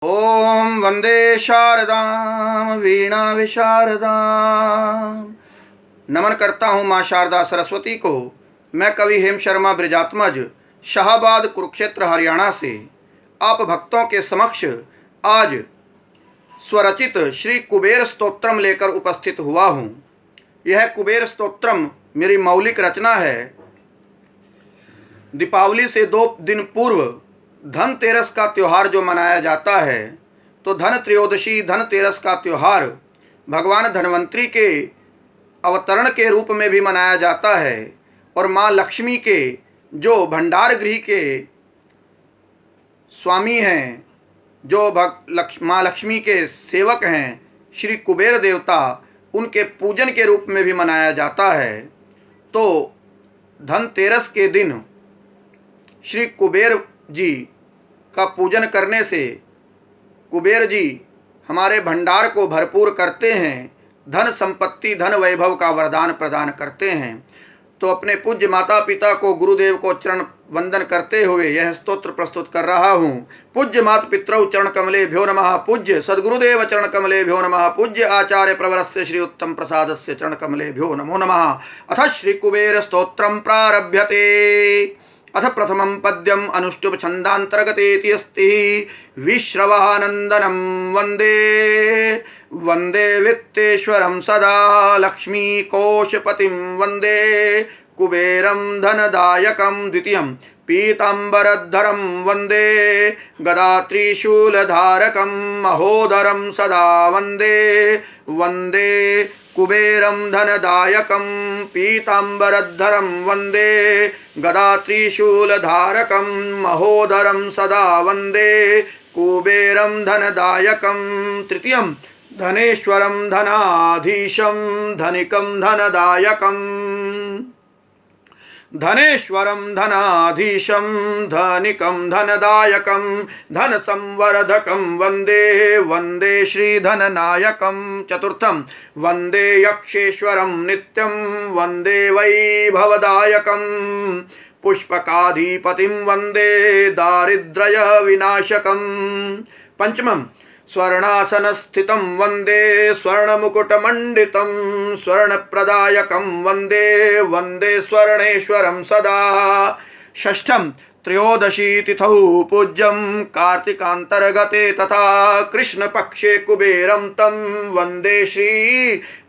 ओम वंदे शारदां वीणा विशारदां। नमन करता हूँ माँ शारदा सरस्वती को। मैं कवि हेम शर्मा ब्रिजात्मज शाहबाद कुरुक्षेत्र हरियाणा से आप भक्तों के समक्ष आज स्वरचित श्री कुबेर स्तोत्रम लेकर उपस्थित हुआ हूँ। यह कुबेर स्तोत्रम मेरी मौलिक रचना है। दीपावली से 2 दिन पूर्व धनतेरस का त्यौहार जो मनाया जाता है, तो धन त्रयोदशी धनतेरस का त्यौहार भगवान धन्वंतरी के अवतरण के रूप में भी मनाया जाता है और माँ लक्ष्मी के जो भंडार गृह के स्वामी हैं, जो माँ लक्ष्मी के सेवक हैं, श्री कुबेर देवता, उनके पूजन के रूप में भी मनाया जाता है। तो धनतेरस के दिन श्री कुबेर जी का पूजन करने से कुबेर जी हमारे भंडार को भरपूर करते हैं, धन संपत्ति धन वैभव का वरदान प्रदान करते हैं। तो अपने पूज्य माता पिता को, गुरुदेव को चरण वंदन करते हुए यह स्तोत्र प्रस्तुत कर रहा हूँ। पूज्य मात पितरौ चरण कमलेभ्यो नमः, पूज्य सद्गुरुदेव चरण कमलेभ्यो नमः, पूज्य आचार्य प्रवरस्य श्री उत्तम प्रसादस्य चरण कमलेभ्यो नमो नमः। अथ श्री कुबेर स्तोत्रम प्रारभ्यते। अथ प्रथमं पद्यम अनुष्टुप छंदांतर्गतेति अस्ति। विश्रवानंदनं वंदे वंदे वित्तेश्वरं सदा, लक्ष्मी कोशपतिं वंदे कुबेरं धनदायकं। द्वितीयं पीतांबरधरं वंदे गदा त्रिशूलधारकं, महोदरं सदा वंदे वंदे कुबेरं धनदायकं। पीतांबरधरं वंदे गदा त्रिशूलधारकं, महोदरं सदा वंदे कुबेरं धनदायकं। तृतीयं धनेश्वरं धनाधीशं, धनिकं धनदायकं। धनेश्वरं धनाधीशं, धनिकं धनदायकं, धन संवर्धकं वंदे वंदे श्रीधननायकं। चतुर्थं वंदे यक्षेश्वरं नित्यं, वंदे वैभवदायकं। पुष्पकाधिपतिं वंदे दारिद्र्य विनाशकं। पंचमं स्वर्णासनस्थितं वंदे स्वर्णमुकुटमण्डितं, स्वर्णप्रदायकं वंदे वंदे स्वर्णेश्वरं सदा। षष्ठं त्रयोदशी तिथौ पूज्यं कार्तिकान्तर्गते तथा कृष्णपक्षे कुबेरं तं वंदे श्री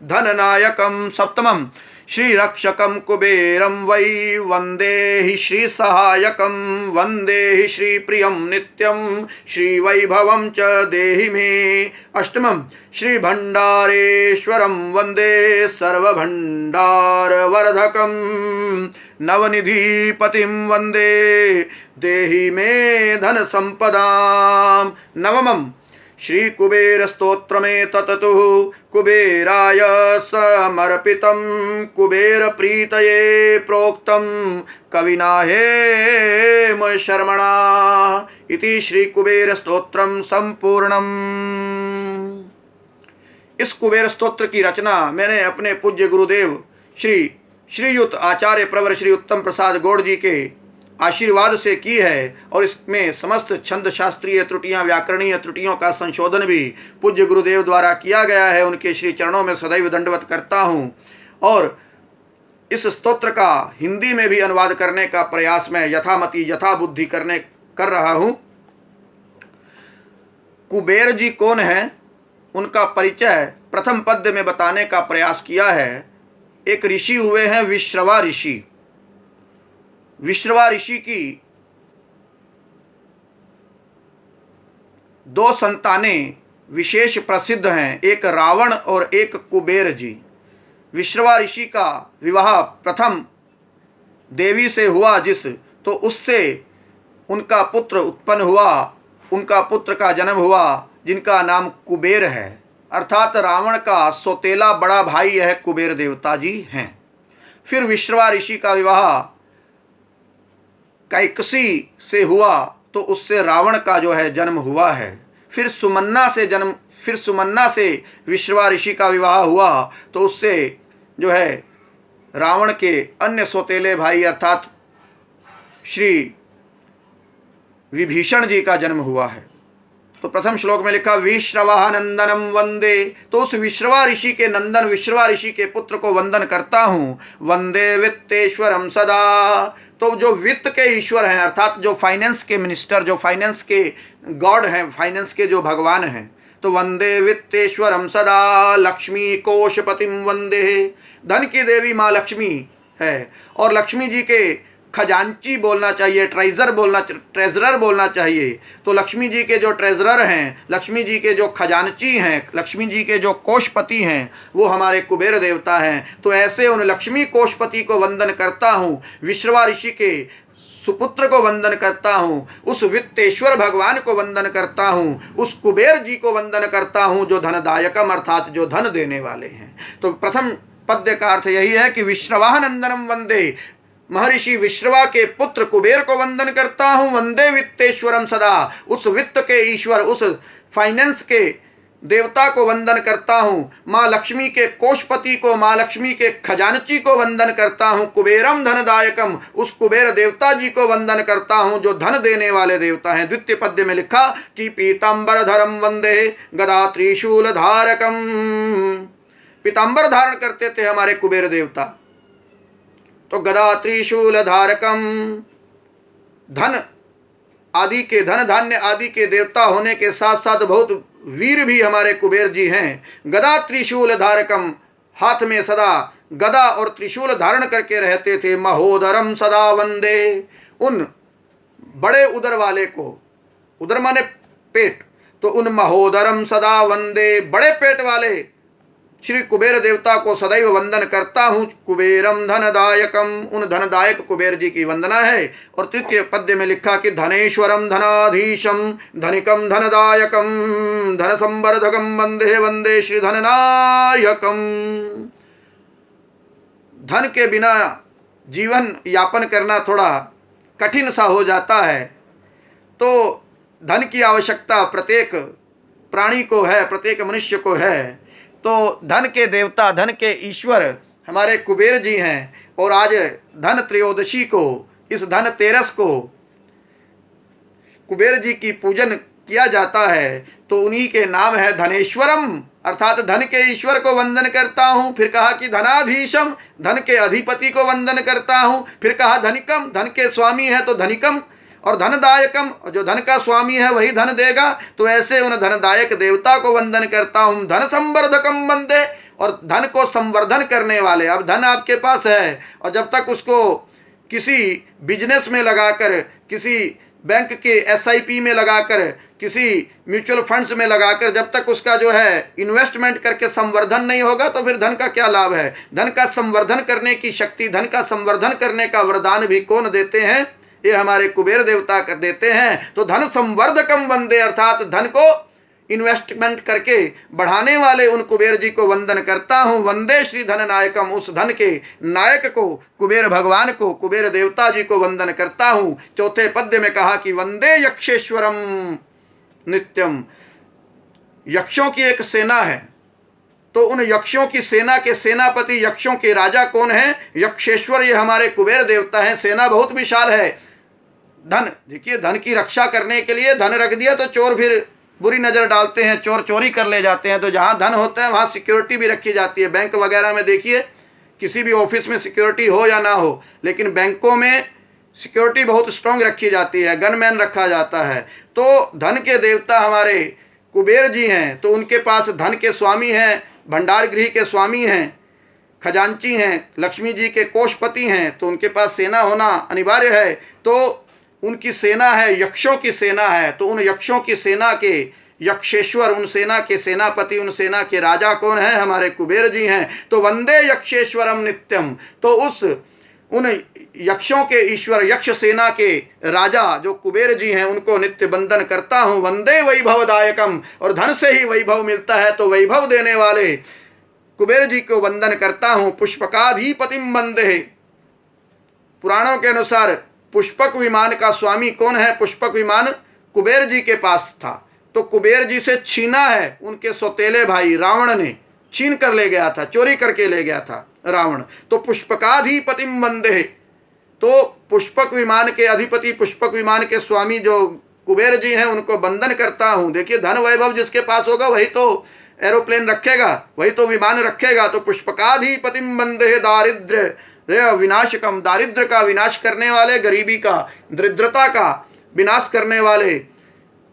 धननायकं। सप्तमं श्रीरक्षकं कुबेरं वै वंदे हि श्रीसहायकं, वंदे हि श्रीप्रियं नित्यं, श्रीवैभवं च देहि मे। अष्टमं श्रीभण्डारेश्वरं वंदे सर्वभण्डारवर्धकं, नवनिधिपतिं वंदे देहि मे धनसम्पदां। नवमं श्री कुबेर स्तोत्रमे तततु कुबेराय समर्पितं, कुबेर प्रीतये प्रोक्तं कविना हेम शर्मणा। इति श्री कुबेर स्तोत्रम संपूर्णम। इस कुबेर स्तोत्र की रचना मैंने अपने पूज्य गुरुदेव श्रीयुत आचार्य प्रवर श्री उत्तम प्रसाद गौड़ जी के आशीर्वाद से की है और इसमें समस्त छंद शास्त्रीय त्रुटियां, व्याकरणीय त्रुटियों का संशोधन भी पूज्य गुरुदेव द्वारा किया गया है। उनके श्री चरणों में सदैव दंडवत करता हूं और इस स्तोत्र का हिंदी में भी अनुवाद करने का प्रयास मैं यथामति यथाबुद्धि कर रहा हूं। कुबेर जी कौन है, उनका परिचय प्रथम पद्य में बताने का प्रयास किया है। एक ऋषि हुए हैं विश्रवा ऋषि। विश्रवा ऋषि की 2 संतानें विशेष प्रसिद्ध हैं, एक रावण और एक कुबेर जी। विश्रवा ऋषि का विवाह प्रथम देवी से हुआ तो उससे उनका पुत्र उत्पन्न हुआ, उनका पुत्र का जन्म हुआ जिनका नाम कुबेर है, अर्थात रावण का सौतेला बड़ा भाई यह कुबेर देवता जी हैं। फिर विश्रवा ऋषि का विवाह कैकसी से हुआ तो उससे रावण का जो है जन्म हुआ है। फिर सुमन्ना से विश्रवा ऋषि का विवाह हुआ तो उससे जो है रावण के अन्य सौतेले भाई अर्थात श्री विभीषण जी का जन्म हुआ है। तो प्रथम श्लोक में लिखा विश्रवा नंदनम वंदे, तो उस विश्रवा ऋषि के नंदन, विश्रवा ऋषि के पुत्र को वंदन करता हूँ। वंदे वित्तेश्वरम सदा, तो जो वित्त के ईश्वर हैं, अर्थात जो फाइनेंस के मिनिस्टर, जो फाइनेंस के गॉड हैं, फाइनेंस के जो भगवान हैं, तो वंदे वित्तेश्वरम सदा लक्ष्मी कोशपतिम वंदे, धन की देवी माँ लक्ष्मी है, और लक्ष्मी जी के खजांची बोलना चाहिए, ट्रेजरर बोलना चाहिए। तो लक्ष्मी जी के जो ट्रेजरर हैं, लक्ष्मी जी के जो खजांची हैं, लक्ष्मी जी के जो कोषपति हैं, वो हमारे कुबेर देवता हैं। तो ऐसे उन लक्ष्मी कोषपति को वंदन करता हूँ, विश्रवा ऋषि के सुपुत्र को वंदन करता हूँ, उस वित्तेश्वर भगवान को वंदन करता हूँ, उस कुबेर जी को वंदन करता हूँ जो धनदायकम अर्थात जो धन देने वाले हैं। तो प्रथम पद्य का अर्थ यही है कि विश्रवा नंदनम वंदे, महर्षि विश्रवा के पुत्र कुबेर को वंदन करता हूँ। वंदे वित्तेश्वरम सदा, उस वित्त के ईश्वर, उस फाइनेंस के देवता को वंदन करता हूँ। माँ लक्ष्मी के कोषपति को, माँ लक्ष्मी के खजानची को वंदन करता हूँ। कुबेरम धनदायकम, उस कुबेर देवता जी को वंदन करता हूँ जो धन देने वाले देवता हैं। द्वितीय पद्य में लिखा कि पीताम्बर धरम वंदे गदा त्रिशूल धारकम, पीताम्बर धारण करते थे हमारे कुबेर देवता, तो गदा त्रिशूल धारकम, धन आदि के, धन धान्य आदि के देवता होने के साथ साथ बहुत वीर भी हमारे कुबेर जी हैं। गदा त्रिशूल धारकम, हाथ में सदा गदा और त्रिशूल धारण करके रहते थे। महोदरम सदा वंदे, उन बड़े उदर वाले को, उदर माने पेट, तो उन महोदरम सदा वंदे, बड़े पेट वाले श्री कुबेर देवता को सदैव वंदन करता हूँ। कुबेरम धनदायकम, उन धनदायक कुबेर जी की वंदना है। और तृतीय पद्य में लिखा कि धनेश्वरम धनाधीशम धनिकम धनदायकम धन संवर्धकम वंदे वंदे श्री धननायकम। धन के बिना जीवन यापन करना थोड़ा कठिन सा हो जाता है, तो धन की आवश्यकता प्रत्येक प्राणी को है, प्रत्येक मनुष्य को है। तो धन के देवता, धन के ईश्वर हमारे कुबेर जी हैं। और आज धन त्रयोदशी को, इस धन तेरस को कुबेर जी की पूजन किया जाता है, तो उन्हीं के नाम है धनेश्वरम, अर्थात धन के ईश्वर को वंदन करता हूँ। फिर कहा कि धनाधीशम, धन के अधिपति को वंदन करता हूँ। फिर कहा धनिकम, धन के स्वामी है तो धनिकम, और धनदायकम, जो धन का स्वामी है वही धन देगा। तो ऐसे उन धनदायक देवता को वंदन करता हूँ। धन संवर्धकम वंदे, और धन को संवर्धन करने वाले। अब धन आपके पास है और जब तक उसको किसी बिजनेस में लगाकर, किसी बैंक के SIP में लगाकर, किसी म्यूचुअल फंड्स में लगाकर जब तक उसका जो है इन्वेस्टमेंट करके संवर्धन नहीं होगा, तो फिर धन का क्या लाभ है। धन का संवर्धन करने की शक्ति, धन का संवर्धन करने का वरदान भी कौन देते हैं, ये हमारे कुबेर देवता कर देते हैं। तो धन संवर्धकम वंदे, अर्थात धन को इन्वेस्टमेंट करके बढ़ाने वाले उन कुबेर जी को वंदन करता हूँ। वंदे श्री धन नायकम, उस धन के नायक को, कुबेर भगवान को, कुबेर देवता जी को वंदन करता हूँ। चौथे पद्य में कहा कि वंदे यक्षेश्वरम नित्यम, यक्षों की एक सेना है, तो उन यक्षों की सेना के सेनापति, यक्षों के राजा कौन है? यक्षेश्वर, ये हमारे कुबेर देवता हैं। सेना बहुत विशाल है। धन, देखिए धन की रक्षा करने के लिए धन रख दिया तो चोर फिर बुरी नज़र डालते हैं, चोर चोरी कर ले जाते हैं। तो जहाँ धन होता है वहाँ सिक्योरिटी भी रखी जाती है। बैंक वगैरह में देखिए, किसी भी ऑफिस में सिक्योरिटी हो या ना हो, लेकिन बैंकों में सिक्योरिटी बहुत स्ट्रांग रखी जाती है, गनमैन रखा जाता है। तो धन के देवता हमारे कुबेर जी हैं, तो उनके पास धन के स्वामी हैं, भंडार गृह के स्वामी हैं, खजांची हैं, लक्ष्मी जी के कोषपति हैं, तो उनके पास सेना होना अनिवार्य है। तो उनकी सेना है, यक्षों की सेना है। तो उन यक्षों की सेना के यक्षेश्वर, उन सेना के सेनापति, उन सेना के राजा कौन है? हमारे कुबेर जी हैं। तो वंदे यक्षेश्वरम नित्यम, तो उन यक्षों के ईश्वर, यक्ष सेना के राजा जो कुबेर जी हैं, उनको नित्य वंदन करता हूँ। वंदे वैभवदायकम, और धन से ही वैभव मिलता है, तो वैभव देने वाले कुबेर जी को वंदन करता हूँ। पुष्पकाधिपतिम वंदे, पुराणों के अनुसार पुष्पक विमान का स्वामी कौन है? पुष्पक विमान कुबेर जी के पास था, तो कुबेर जी से छीना है उनके सौतेले भाई रावण ने, छीन कर ले गया था, चोरी करके ले गया था रावण। तो पुष्पकाधिपतिम वंदे, तो पुष्पक विमान के अधिपति, पुष्पक विमान के स्वामी जो कुबेर जी हैं उनको वंदन करता हूँ। देखिए, धन वैभव जिसके पास होगा वही तो एरोप्लेन रखेगा, वही तो विमान रखेगा। तो पुष्पकाधिपतिम वंदे दारिद्र्य विनाशकम, दारिद्र्य का विनाश करने वाले, गरीबी का, दरिद्रता का विनाश करने वाले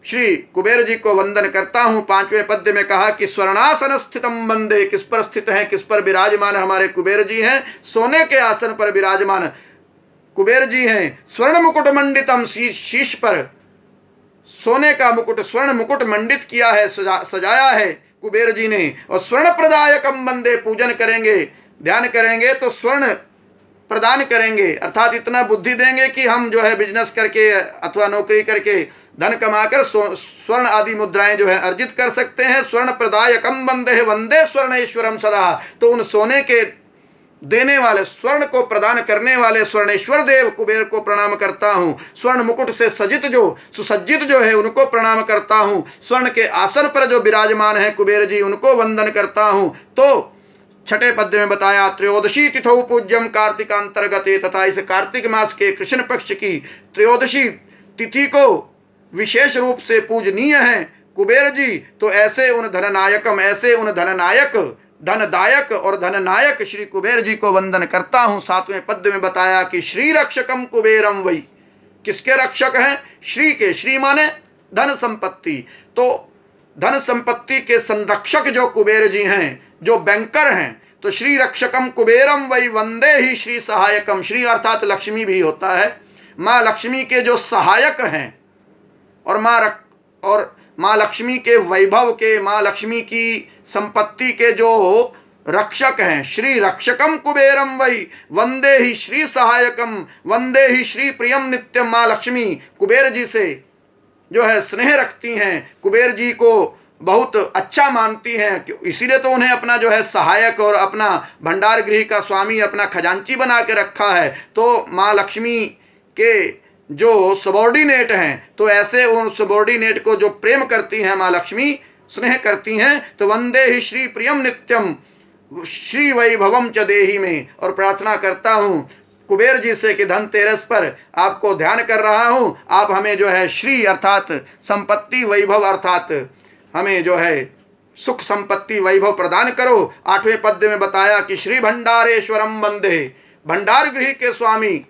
श्री कुबेर जी को वंदन करता हूँ। 5वें पद्य में कहा कि स्वर्णासन स्थितम वंदे, किस पर स्थित हैं, किस पर विराजमान हमारे कुबेर जी हैं? सोने के आसन पर विराजमान कुबेर जी हैं। स्वर्ण मुकुट मंडितम, शीश पर सोने का मुकुट, स्वर्ण मुकुट मंडित किया है, सजाया है कुबेर जी ने। और स्वर्ण प्रदायकम वंदे, पूजन करेंगे, ध्यान करेंगे तो स्वर्ण प्रदान करेंगे, अर्थात इतना बुद्धि देंगे कि हम जो है बिजनेस करके अथवा नौकरी करके धन कमाकर स्वर्ण आदि मुद्राएं जो है अर्जित कर सकते हैं। स्वर्ण प्रदायकम वंदे, वंदे स्वर्णेश्वरम सदा, तो उन सोने के देने वाले, स्वर्ण को प्रदान करने वाले स्वर्णेश्वर देव कुबेर को प्रणाम करता हूँ। स्वर्ण मुकुट से सजित जो सुसज्जित जो है उनको प्रणाम करता हूँ। स्वर्ण के आसन पर जो विराजमान है कुबेर जी, उनको वंदन करता हूँ। तो 6ठे पद्य में बताया, त्रयोदशी तिथौ पूज्यम कार्तिकांतर्गते, तथा इस कार्तिक मास के कृष्ण पक्ष की त्रयोदशी तिथि को विशेष रूप से पूजनीय है कुबेर जी। तो ऐसे उन धननायकम, ऐसे उन धननायक, धनदायक और धननायक श्री कुबेर जी को वंदन करता हूँ। 7वें पद्य में बताया कि श्री रक्षकम कुबेरम वही, किसके रक्षक हैं? श्री के, श्री माने धन संपत्ति। तो धन संपत्ति के संरक्षक जो कुबेर जी हैं, जो बैंकर हैं, तो श्री रक्षकम कुबेरम वही वंदे ही श्री सहायकम। श्री अर्थात लक्ष्मी भी होता है, माँ लक्ष्मी के जो सहायक हैं और माँ लक्ष्मी के वैभव के, माँ लक्ष्मी की संपत्ति के जो रक्षक हैं, श्री रक्षकम कुबेरम वही वंदे ही श्री सहायकम, वंदे ही श्री प्रियम नित्यम। माँ लक्ष्मी कुबेर जी से जो है स्नेह रखती हैं, कुबेर जी को बहुत अच्छा मानती हैं, इसीलिए तो उन्हें अपना जो है सहायक और अपना भंडार गृह का स्वामी, अपना खजांची बना के रखा है। तो माँ लक्ष्मी के जो सबॉर्डिनेट हैं, तो ऐसे उन सबॉर्डिनेट को जो प्रेम करती हैं माँ लक्ष्मी, स्नेह करती हैं, तो वंदे ही श्री प्रियम नित्यम श्री वैभवम च देहि में। और प्रार्थना करता हूँ कुबेर जी से कि धनतेरस पर आपको ध्यान कर रहा हूँ, आप हमें जो है श्री अर्थात संपत्ति, वैभव अर्थात हमें जो है सुख संपत्ति वैभव प्रदान करो। 8वें पद्य में बताया कि श्री भंडारेश्वरम वंदे, भंडार गृह के स्वामी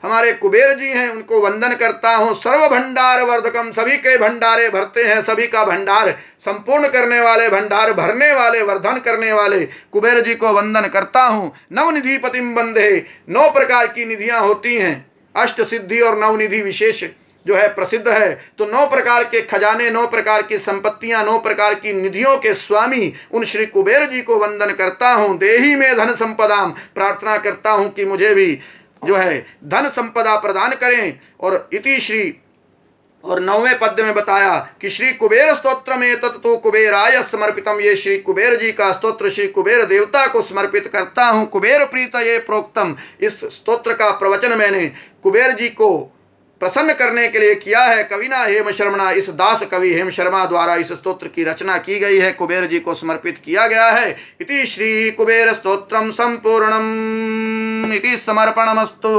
हमारे कुबेर जी हैं, उनको वंदन करता हूँ। सर्व भंडार वर्धकम, सभी के भंडारे भरते हैं, सभी का भंडार संपूर्ण करने वाले, भंडार भरने वाले, वर्धन करने वाले कुबेर जी को वंदन करता हूँ। नवनिधि पतिम वंदे, 9 प्रकार की निधियाँ होती हैं, अष्ट सिद्धि और नवनिधि विशेष जो है प्रसिद्ध है। तो 9 प्रकार के खजाने, 9 प्रकार की संपत्तियां, 9 प्रकार की निधियों के स्वामी उन श्री कुबेर जी को वंदन करता हूँ। देही में धन संपदाम, प्रार्थना करता हूँ कि मुझे भी जो है धन संपदा प्रदान करें। और इति श्री, और 9वें पद्य में बताया कि श्री कुबेर स्तोत्र में तत्तु कुबेराय समर्पितम, ये श्री कुबेर जी का स्तोत्र श्री कुबेर देवता को समर्पित करता हूँ। कुबेर प्रीत ये प्रोक्तम, इस स्तोत्र का प्रवचन मैंने कुबेर जी को प्रसन्न करने के लिए किया है। कविना हेम शर्मणा, इस दास कवि हेम शर्मा द्वारा इस स्तोत्र की रचना की गई है, कुबेर जी को समर्पित किया गया है। इति श्री कुबेर स्तोत्रम संपूर्णम इति समर्पणमस्तु।